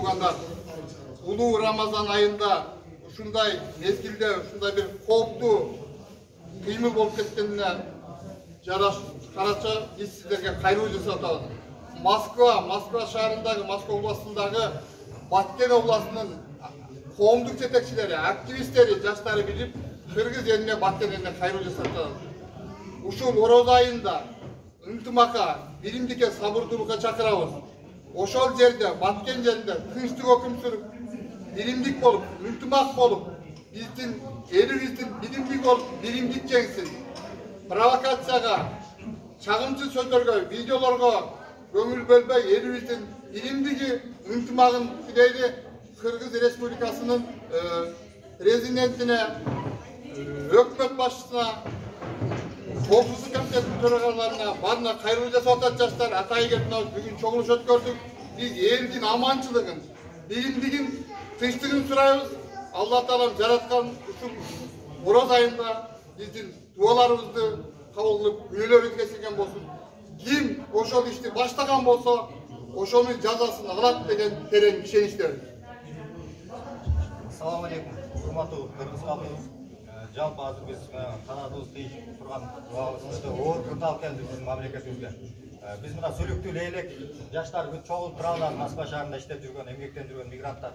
тургандар, улуу Рамазан айында ушундай мезгилде ушундай бир кооптуу кыймыл болуп кеткенине карача биз сиздерге кайрылуу жасап атабыз. Москва шаарындагы, Москва областындагы Баткен областынын коомдук жетекчилери, активисттери, жаштары билип, Кыргыз элине, Баткен элине кайрылуу жасап атабыз. Ушул Орозо айында ынтымакка, биримдикке, сабырдуулукка чакырабыз. Ошол жерде, Баткен жеринде тынчтык өкүм сүрүп, биримдик болуп, ынтымак болуп, биздин элибиздин биримдик болуп, биримдик жеңсин. Провокацияга, чагымчы сөздөргө, видеолорго көңүл бөлбөй, элибиздин биримдиги, ынтымагын тилейли. Кыргыз Республикасынын президентине, өкмөт башчысына, Коопсуздук комитетинин төрагаларына баарына кайрылуу жасап атат жаштар. Атайын келип бүгүн чогулуш өткөрдүк. Биз элдин аманчылыгын, биримдигин, тынчтыгын сурайбыз. Алла Таалам жараткан ушул Орозо айында биздин дуаларыбызды кабыл кылып, күнөөлөрүбүз кечирген болсун. Ким ошол ишти баштаган болсо, ошонун жазасын алат деген терең ишеничтебиз. Assalamu alaikum. Урматтуу кыргыз калкыбыз. Жалпы азыр биз канатыбыз тийип турган убагыбызда оор кырда алып келди биздин мамлекетибизге. Биз мына Сүлүктүү Лейлек жаштар бүт чогулуп турган Москва шаарында иштеп жүргөн, эмгектен жүргөн мигранттар.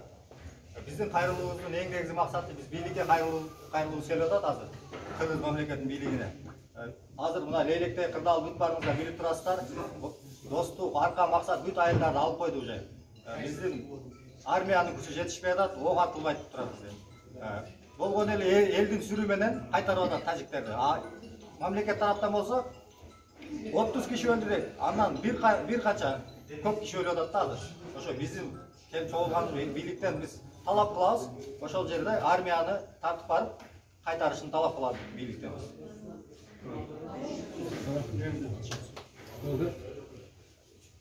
Биздин кайрылуубуздун эң негизги максаты биз бийликке кайрылуу келип атат азыр. Кыргыз мамлекетинин бийлигине. Азыр мына Лейлектеги кырдаал бүт барыңыздар билип турасыздар. Достук, арка максат бүт айылдарды алып койду уже. Биздин армиянын күчү жетишпей атат, ок атылбай турат бизде. Болгон эле элдин сүрүү менен кайтарып атат тажиктерди. Мамлекет тараптан болсо 30 киши öldүрөт. Андан бир канча көп киши өлүп атат да азыр. Ошо биздин келип чогулган бийликтен биз талап кылабыз. Ошол жерде армияны тартып барып кайтарышын талап кылабыз бийликтен.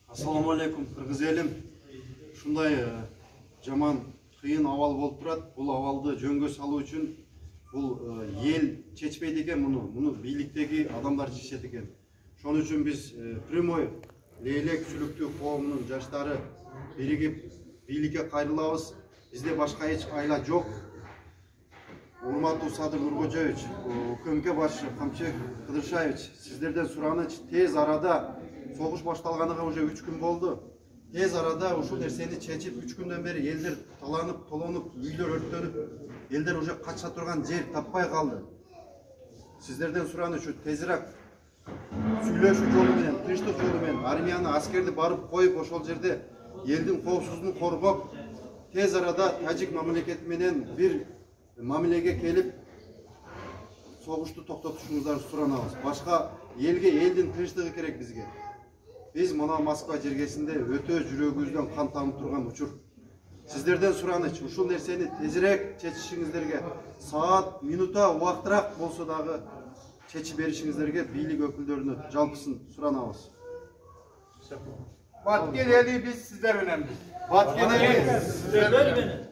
Ассаламу алейкум, кыргыз элим. Ушундай жаман кыйын абал болуп турат. Бул абалды жөнгө салуу үчүн бул эл чечпейт экен, муну бийликтеги адамдар чечет экен. Ошон үчүн биз прямой Лейлек Сүлүктүү коомунун жаштары биригип бийликке кайрылабыз. Бизде башка эч айла жок. Урматтуу Садыр Нуркожоевич, УКМК башчы Камчыбек Кыдыршаевич, сиздерден сураныч, тез арада согуш башталганыга уже 3 күн болду. Тез арада ушул нерсени чечип, 3 күндөн бери элдер таланып, толонуп, үйлөр өрттөнүп, элдер уже кача турган жер таппай калды. Сиздерден сураныч, тезирээк сүйлөшүү жолу менен, тынчтык жолу менен армияны, аскерди барып коюп, ошол жерде элдин коопсуздугун коргоп, тез арада тажик мамлекети менен бир мамилеге келип, согушту токтотушуңуздарды суранабыз. Башка элге элдин тынчтыгы керек бизге. Биз мына Москва жергесинде өтө жүрөгүбүздөн кан тамып турган учур. Сиздерден сураныч, ушул нерсени тезирээк чечишиңиздерге, саат, минута убактыраак болсо дагы чечип беришиңиздерге бийлик өкүлдөрүнө жалпысын суранабыз. Баткен эли биз сиздер менен. Баткен эли сиздер менен.